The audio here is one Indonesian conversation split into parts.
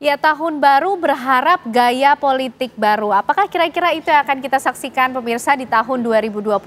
Ya, tahun baru berharap gaya politik baru. Apakah kira-kira itu yang akan kita saksikan pemirsa di tahun 2025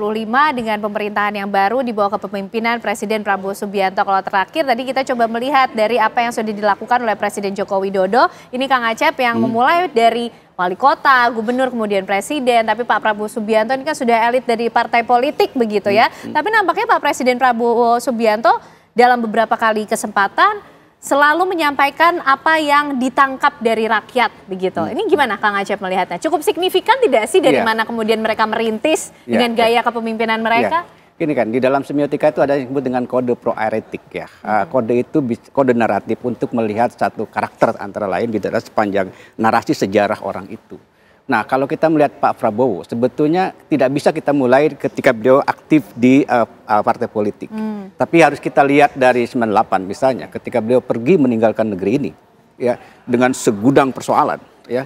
dengan pemerintahan yang baru di bawah kepemimpinan Presiden Prabowo Subianto? Kalau terakhir tadi kita coba melihat dari apa yang sudah dilakukan oleh Presiden Joko Widodo. Ini Kang Acep yang memulai dari wali kota, gubernur, kemudian presiden. Tapi Pak Prabowo Subianto ini kan sudah elit dari partai politik begitu ya. Tapi nampaknya Pak Presiden Prabowo Subianto dalam beberapa kali kesempatan selalu menyampaikan apa yang ditangkap dari rakyat begitu. Ini gimana Kang Acep melihatnya? Cukup signifikan tidak sih dari mana kemudian mereka merintis dengan gaya kepemimpinan mereka? Ini kan di dalam semiotika itu ada yang disebut dengan kode proaeretik ya. Kode itu kode naratif untuk melihat satu karakter antara lain gitu sepanjang narasi sejarah orang itu. Nah, kalau kita melihat Pak Prabowo, sebetulnya tidak bisa kita mulai ketika beliau aktif di partai politik. Tapi harus kita lihat dari 98 misalnya, ketika beliau pergi meninggalkan negeri ini, ya, dengan segudang persoalan, ya.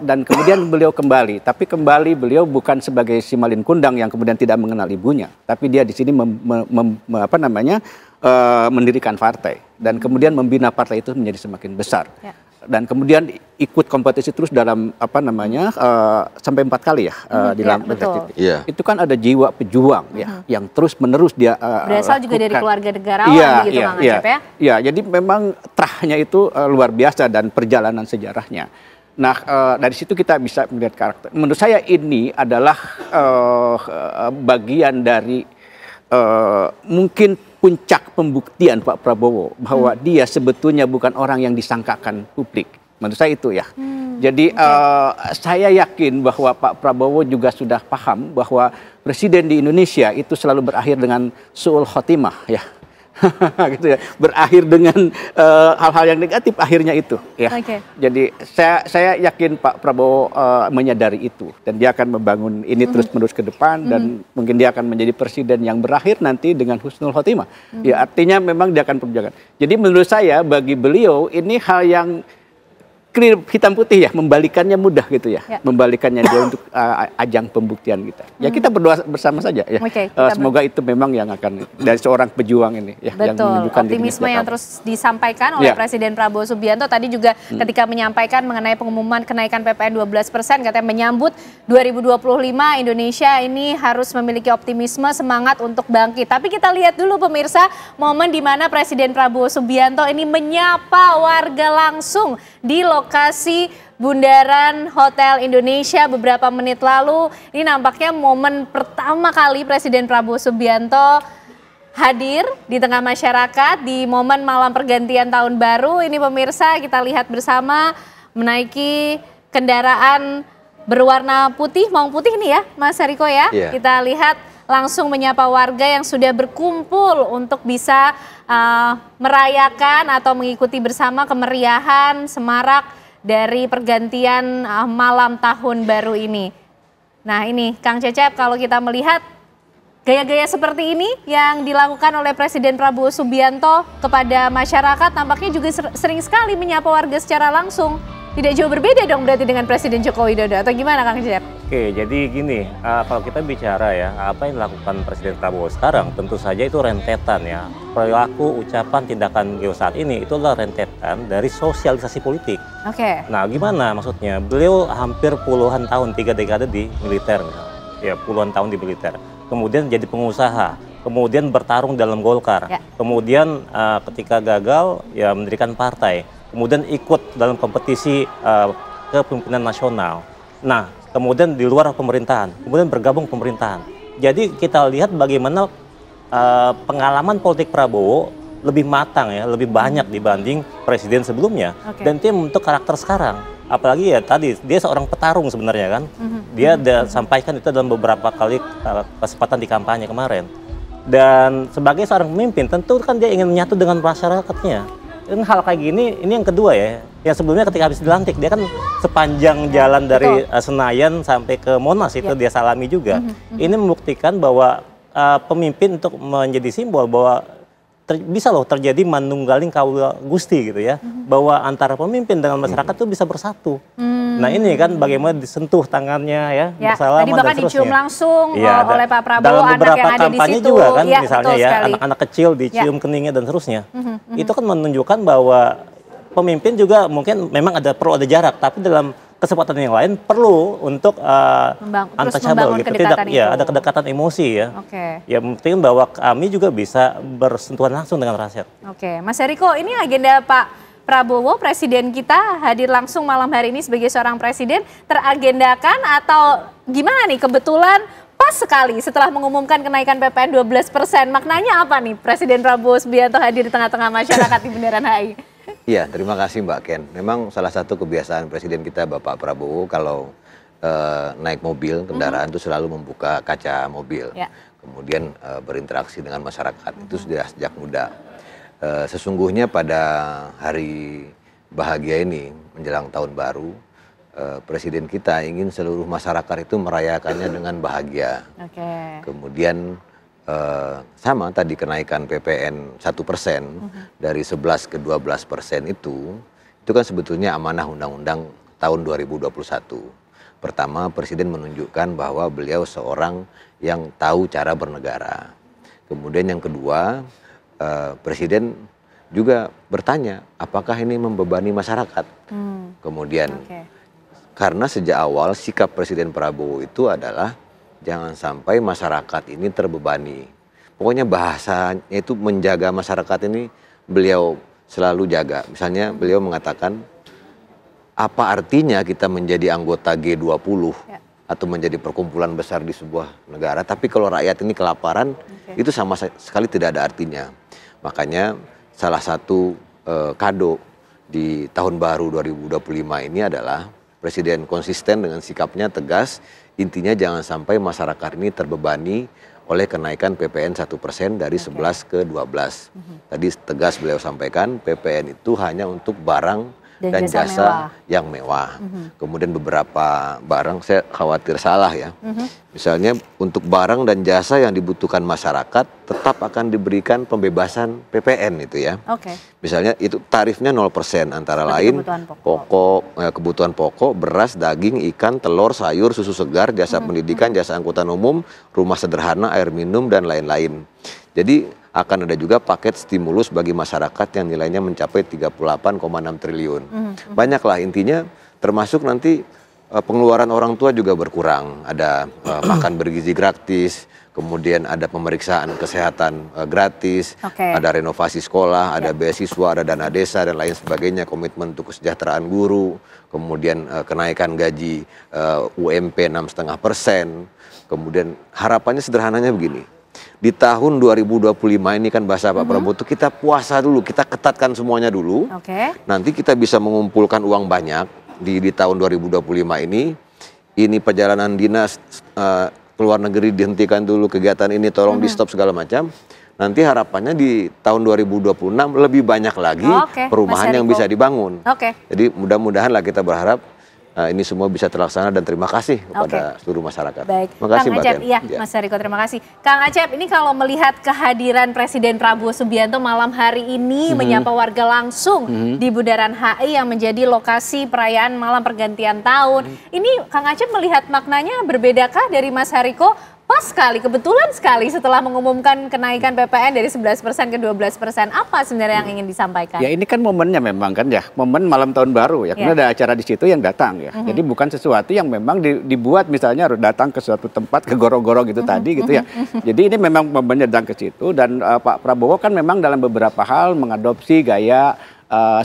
Dan kemudian beliau kembali, tapi kembali beliau bukan sebagai Simalin Kundang yang kemudian tidak mengenal ibunya, tapi dia di sini mendirikan partai dan kemudian membina partai itu menjadi semakin besar. Dan kemudian ikut kompetisi terus dalam sampai 4 kali ya di dalam itu kan ada jiwa pejuang ya yang terus menerus dia berasal juga dari keluarga negarawan begitu Kang Acep ya. Iya, jadi memang terahnya itu luar biasa dan perjalanan sejarahnya. Nah, dari situ kita bisa melihat karakter. Menurut saya ini adalah bagian dari mungkin puncak pembuktian Pak Prabowo bahwa dia sebetulnya bukan orang yang disangkakan publik. Menurut saya itu ya. Jadi saya yakin bahwa Pak Prabowo juga sudah paham bahwa presiden di Indonesia itu selalu berakhir dengan su'ul khotimah ya. Gitu ya, berakhir dengan hal-hal yang negatif akhirnya itu ya. Jadi saya yakin Pak Prabowo menyadari itu dan dia akan membangun ini terus-menerus ke depan dan mungkin dia akan menjadi presiden yang berakhir nanti dengan husnul khotimah. Ya, artinya memang dia akan perjuangan. Jadi menurut saya bagi beliau ini hal yang clear, hitam putih ya, membalikannya mudah gitu ya. Membalikannya dia untuk ajang pembuktian kita. Ya kita berdoa bersama saja ya. Semoga itu memang yang akan dari seorang pejuang ini ya. Betul, yang optimisme yang terus disampaikan oleh Presiden Prabowo Subianto tadi juga ketika menyampaikan mengenai pengumuman kenaikan PPN 12%, katanya menyambut 2025 Indonesia ini harus memiliki optimisme, semangat untuk bangkit. Tapi kita lihat dulu pemirsa momen di mana Presiden Prabowo Subianto ini menyapa warga langsung di lokasi Bundaran Hotel Indonesia beberapa menit lalu. Ini nampaknya momen pertama kali Presiden Prabowo Subianto hadir di tengah masyarakat di momen malam pergantian tahun baru. Ini pemirsa kita lihat bersama menaiki kendaraan berwarna putih, maung putih nih ya Mas Hariko ya. Kita lihat langsung menyapa warga yang sudah berkumpul untuk bisa merayakan atau mengikuti bersama kemeriahan semarak dari pergantian malam tahun baru ini. Nah ini Kang Cecep, kalau kita melihat gaya-gaya seperti ini yang dilakukan oleh Presiden Prabowo Subianto kepada masyarakat nampaknya juga sering sekali menyapa warga secara langsung. Tidak jauh berbeda dong berarti dengan Presiden Joko Widodo atau gimana Kang Cecep? Oke, jadi gini, kalau kita bicara ya, apa yang dilakukan Presiden Prabowo sekarang tentu saja itu rentetan ya. Perilaku, ucapan, tindakan beliau saat ini itu adalah rentetan dari sosialisasi politik. Nah, gimana maksudnya? Beliau hampir puluhan tahun, 3 dekade di militer, ya puluhan tahun di militer. Kemudian jadi pengusaha, kemudian bertarung dalam Golkar, kemudian ketika gagal ya mendirikan partai, kemudian ikut dalam kompetisi kepemimpinan nasional. Nah, kemudian di luar pemerintahan, kemudian bergabung pemerintahan. Jadi kita lihat bagaimana pengalaman politik Prabowo lebih matang ya, lebih banyak dibanding presiden sebelumnya. Dan itu membentuk karakter sekarang. Apalagi ya tadi dia seorang petarung sebenarnya kan. Dia sampaikan itu dalam beberapa kali kesempatan di kampanye kemarin. Dan sebagai seorang pemimpin tentu kan dia ingin menyatu dengan masyarakatnya. Dan hal kayak gini, ini yang kedua ya. Yang sebelumnya ketika habis dilantik, dia kan sepanjang jalan dari Senayan sampai ke Monas itu dia salami juga. Ini membuktikan bahwa pemimpin untuk menjadi simbol bahwa bisa loh terjadi manunggaling kaula gusti gitu ya. Bahwa antara pemimpin dengan masyarakat itu bisa bersatu. Nah ini kan bagaimana disentuh tangannya ya, bersalaman tadi bahkan dan seterusnya. dicium langsung oleh Pak Prabowo, dalam anak yang ada di situ. Juga kan misalnya ya, anak-anak kecil dicium keningnya dan seterusnya. Itu kan menunjukkan bahwa pemimpin juga mungkin memang perlu ada jarak, tapi dalam kesempatan yang lain perlu untuk untouchable gitu, tidak ya ada kedekatan emosi ya. Ya penting bahwa kami juga bisa bersentuhan langsung dengan rakyat. Mas Eriko, ini agenda Pak Prabowo, presiden kita hadir langsung malam hari ini sebagai seorang presiden, teragendakan atau gimana nih? Kebetulan pas sekali setelah mengumumkan kenaikan PPN 12%. Maknanya apa nih Presiden Prabowo Subianto hadir di tengah-tengah masyarakat di Bundaran HI? Iya, terima kasih Mbak Ken. Memang salah satu kebiasaan presiden kita Bapak Prabowo kalau naik mobil, kendaraan itu selalu membuka kaca mobil. Kemudian berinteraksi dengan masyarakat. Itu sudah sejak muda. Sesungguhnya pada hari bahagia ini menjelang tahun baru, presiden kita ingin seluruh masyarakat itu merayakannya dengan bahagia. Kemudian sama tadi kenaikan PPN 1% dari 11 ke 12% itu kan sebetulnya amanah undang-undang tahun 2021. Pertama, presiden menunjukkan bahwa beliau seorang yang tahu cara bernegara. Kemudian yang kedua, presiden juga bertanya apakah ini membebani masyarakat. Kemudian karena sejak awal sikap Presiden Prabowo itu adalah jangan sampai masyarakat ini terbebani. Pokoknya bahasanya itu menjaga masyarakat ini beliau selalu jaga. Misalnya beliau mengatakan apa artinya kita menjadi anggota G20 atau menjadi perkumpulan besar di sebuah negara, tapi kalau rakyat ini kelaparan itu sama sekali tidak ada artinya. Makanya salah satu kado di tahun baru 2025 ini adalah presiden konsisten dengan sikapnya tegas, intinya jangan sampai masyarakat ini terbebani oleh kenaikan PPN 1% dari 11 ke 12. Tadi tegas beliau sampaikan PPN itu hanya untuk barang dan jasa yang mewah. Kemudian beberapa barang saya khawatir salah ya. Misalnya untuk barang dan jasa yang dibutuhkan masyarakat tetap akan diberikan pembebasan PPN itu ya. Misalnya itu tarifnya 0% antara lain kebutuhan pokok, beras, daging, ikan, telur, sayur, susu segar, jasa pendidikan, jasa angkutan umum, rumah sederhana, air minum dan lain-lain. Jadi akan ada juga paket stimulus bagi masyarakat yang nilainya mencapai 38,6 triliun. Banyaklah intinya, termasuk nanti pengeluaran orang tua juga berkurang. Ada makan bergizi gratis, kemudian ada pemeriksaan kesehatan gratis, ada renovasi sekolah, ada beasiswa, ada dana desa dan lain sebagainya, komitmen untuk kesejahteraan guru, kemudian kenaikan gaji UMP 6,5%. Kemudian harapannya sederhananya begini. Di tahun 2025 ini kan bahasa Pak Prabowo itu kita puasa dulu, kita ketatkan semuanya dulu. Nanti kita bisa mengumpulkan uang banyak di tahun 2025 ini. Ini perjalanan dinas keluar negeri dihentikan dulu, kegiatan ini tolong di stop segala macam. Nanti harapannya di tahun 2026 lebih banyak lagi perumahan yang bisa dibangun. Jadi mudah-mudahan lah kita berharap ini semua bisa terlaksana dan terima kasih kepada seluruh masyarakat. Baik, terima kasih Kang Acep. Iya, Mas Eriko, terima kasih. Kang Acep, ini kalau melihat kehadiran Presiden Prabowo Subianto malam hari ini menyapa warga langsung di Bundaran HI yang menjadi lokasi perayaan malam pergantian tahun. Ini Kang Acep melihat maknanya berbedakah dari Mas Eriko? Pas sekali, kebetulan sekali setelah mengumumkan kenaikan PPN dari 11% ke 12%. Apa sebenarnya yang ingin disampaikan? Ya ini kan momennya memang kan ya, momen malam tahun baru ya. Karena ada acara di situ yang datang ya. Jadi bukan sesuatu yang memang dibuat misalnya harus datang ke suatu tempat, ke gorong-gorong gitu tadi gitu ya. Jadi ini memang momennya datang ke situ dan Pak Prabowo kan memang dalam beberapa hal mengadopsi gaya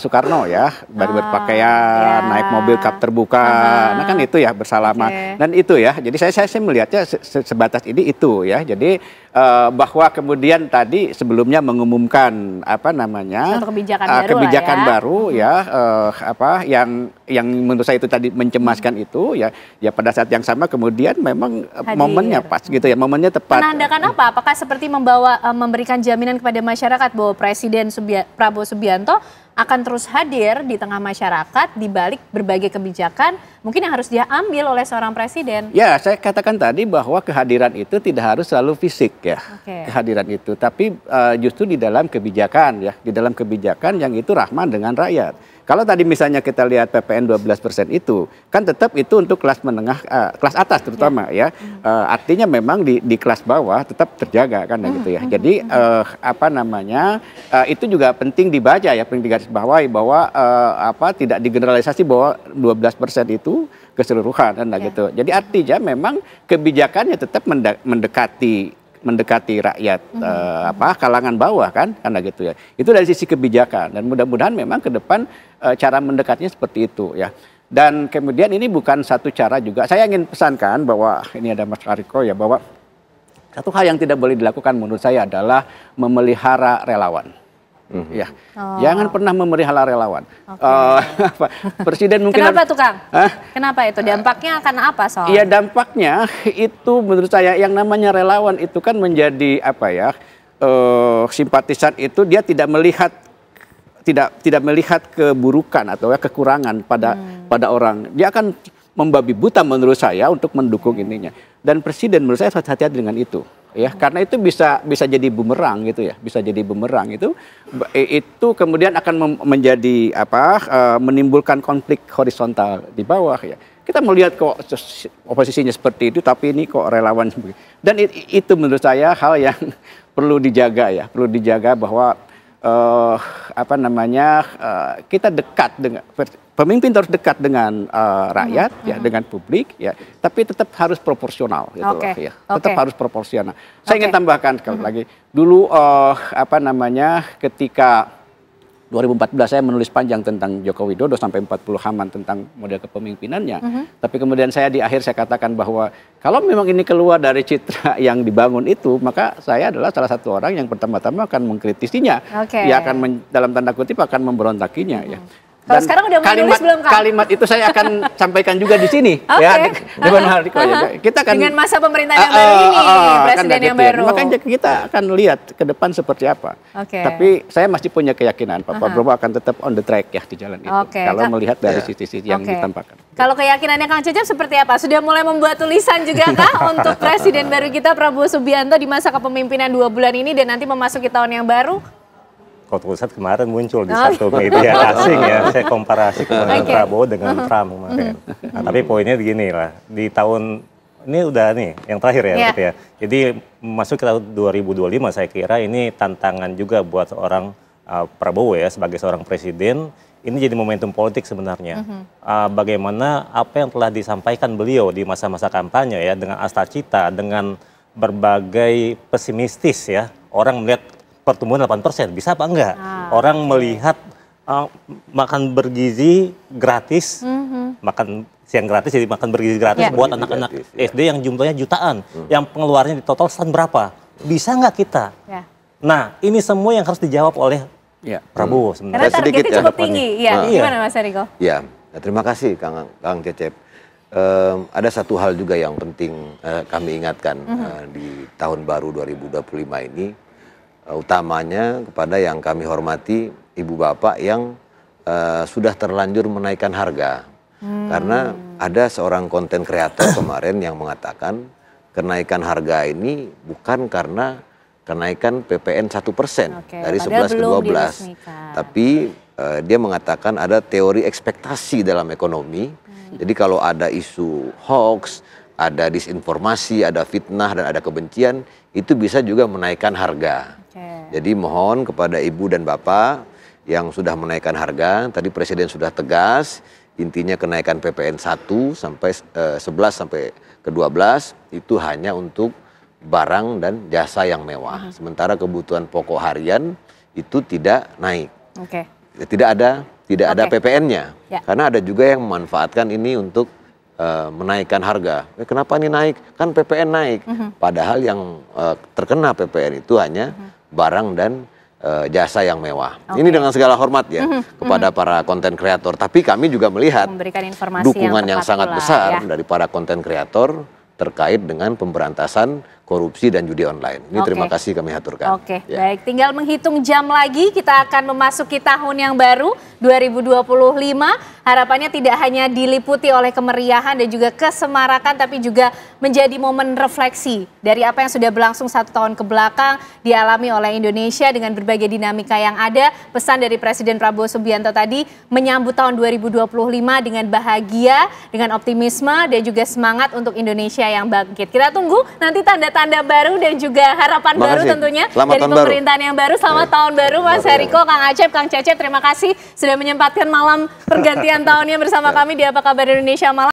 Soekarno ya, berpakaian, naik mobil kap terbuka, nah kan itu ya bersalaman dan itu ya. Jadi saya melihatnya sebatas ini itu ya. Jadi bahwa kemudian tadi sebelumnya mengumumkan apa namanya kebijakan baru ya, apa yang menurut saya itu tadi mencemaskan itu ya pada saat yang sama kemudian memang momennya pas gitu ya, momennya tepat. Menandakan apa? Apakah seperti memberikan jaminan kepada masyarakat bahwa Presiden Prabowo Subianto akan terus hadir di tengah masyarakat di balik berbagai kebijakan mungkin yang harus dia ambil oleh seorang presiden? Ya, saya katakan tadi bahwa kehadiran itu tidak harus selalu fisik ya, kehadiran itu, tapi justru di dalam kebijakan ya, di dalam kebijakan yang itu ramah dengan rakyat. kalau tadi misalnya kita lihat PPN 12% itu, kan tetap itu untuk kelas menengah, kelas atas terutama ya. Artinya memang di kelas bawah tetap terjaga kan gitu ya. Jadi apa namanya, itu juga penting dibaca ya, penting digarisbawahi bahwa tidak digeneralisasi bahwa 12% itu keseluruhan kan gitu. Jadi artinya memang kebijakannya tetap mendekati rakyat kalangan bawah kan karena gitu ya. Itu dari sisi kebijakan dan mudah-mudahan memang ke depan cara mendekatnya seperti itu ya. Dan kemudian ini bukan satu cara juga. Saya ingin pesankan bahwa ini ada Mas Ariko ya, bahwa satu hal yang tidak boleh dilakukan menurut saya adalah memelihara relawan. Ya, jangan pernah memelihara relawan. Presiden mungkin. Kenapa tuh Kang? Kenapa itu? Dampaknya akan apa soal? Iya, dampaknya itu menurut saya yang namanya relawan itu kan menjadi simpatisan itu dia tidak melihat keburukan atau kekurangan pada orang. Dia akan membabi buta menurut saya untuk mendukung ininya. Dan presiden menurut saya harus hati-hati dengan itu. Ya, karena itu bisa jadi bumerang gitu ya, bisa jadi bumerang itu kemudian akan menjadi menimbulkan konflik horizontal di bawah ya. Kita melihat kok oposisinya seperti itu, tapi ini kok relawan begitu. Dan itu menurut saya hal yang perlu dijaga ya, perlu dijaga bahwa kita dekat dengan pemimpin, harus dekat dengan rakyat ya, dengan publik ya, tapi tetap harus proporsional gitu loh ya. Tetap harus proporsional. Saya ingin tambahkan sekali lagi. Dulu ketika 2014 saya menulis panjang tentang Joko Widodo sampai 40 halaman tentang model kepemimpinannya. Tapi kemudian saya di akhir saya katakan bahwa kalau memang ini keluar dari citra yang dibangun itu, maka saya adalah salah satu orang yang pertama-tama akan mengkritisinya. Ya akan dalam tanda kutip akan memberontakinya ya. Kalau sekarang udah menulis belum Kang? Kalimat itu saya akan sampaikan juga di sini ya, Dewan Hariko ya. Kita akan dengan masa pemerintahan yang baru ini, presiden yang baru. Makanya kita akan lihat ke depan seperti apa. Tapi saya masih punya keyakinan Pak Prabowo akan tetap on the track ya di jalan itu. Kalau melihat dari sisi-sisi yang ditampakkan. Kalau keyakinannya Kang Cecep seperti apa? Sudah mulai membuat tulisan juga kah untuk presiden baru kita Prabowo Subianto di masa kepemimpinan 2 bulan ini dan nanti memasuki tahun yang baru? Kalau tulisan kemarin muncul di satu media asing ya, saya komparasi kemarin Prabowo dengan Trump kemarin. Nah, tapi poinnya begini lah, di tahun ini udah nih yang terakhir ya, gitu ya. Jadi masuk ke tahun 2025 saya kira ini tantangan juga buat seorang Prabowo ya sebagai seorang presiden. Ini jadi momentum politik sebenarnya. Bagaimana apa yang telah disampaikan beliau di masa-masa kampanye ya dengan asta-cita, dengan berbagai pesimistis ya, orang melihat pertumbuhan 8%, bisa apa enggak? Orang melihat makan bergizi gratis, makan siang gratis jadi makan bergizi gratis buat anak-anak SD yang jumlahnya jutaan, yang pengeluarannya di total berapa? Bisa nggak kita? Nah, ini semua yang harus dijawab oleh Prabowo sebenarnya. Karena targetnya cukup tinggi, gimana Mas Ariko? Ya, terima kasih Kang Cecep. Ada satu hal juga yang penting kami ingatkan di tahun baru 2025 ini. Utamanya kepada yang kami hormati ibu bapak yang sudah terlanjur menaikkan harga. Karena ada seorang konten kreator kemarin yang mengatakan kenaikan harga ini bukan karena kenaikan PPN 1% dari 11 ke 12. Tapi dia mengatakan ada teori ekspektasi dalam ekonomi. Jadi kalau ada isu hoax, ada disinformasi, ada fitnah dan ada kebencian, itu bisa juga menaikkan harga. Jadi mohon kepada ibu dan bapak yang sudah menaikkan harga, tadi presiden sudah tegas, intinya kenaikan PPN 1 sampai 11 sampai ke 12 itu hanya untuk barang dan jasa yang mewah. Sementara kebutuhan pokok harian itu tidak naik. Tidak ada PPN-nya. Karena ada juga yang memanfaatkan ini untuk menaikkan harga. Kenapa ini naik? Kan PPN naik. Padahal yang terkena PPN itu hanya barang dan jasa yang mewah. Ini dengan segala hormat ya kepada para konten kreator. Tapi kami juga melihat dukungan yang sangat besar dari para konten kreator terkait dengan pemberantasan korupsi dan judi online. Ini terima kasih kami aturkan. Oke, baik. Tinggal menghitung jam lagi, kita akan memasuki tahun yang baru, 2025. Harapannya tidak hanya diliputi oleh kemeriahan dan juga kesemarakan, tapi juga menjadi momen refleksi dari apa yang sudah berlangsung 1 tahun ke belakang, dialami oleh Indonesia dengan berbagai dinamika yang ada. Pesan dari Presiden Prabowo Subianto tadi, menyambut tahun 2025 dengan bahagia, dengan optimisme, dan juga semangat untuk Indonesia yang bangkit. Kita tunggu nanti tanda-tanda baru dan juga harapan baru tentunya dari pemerintahan yang baru. Selamat tahun baru Mas Heriko, Kang Acep, Kang Cecep, terima kasih sudah menyempatkan malam pergantian tahunnya bersama kami di Apa Kabar Indonesia Malam.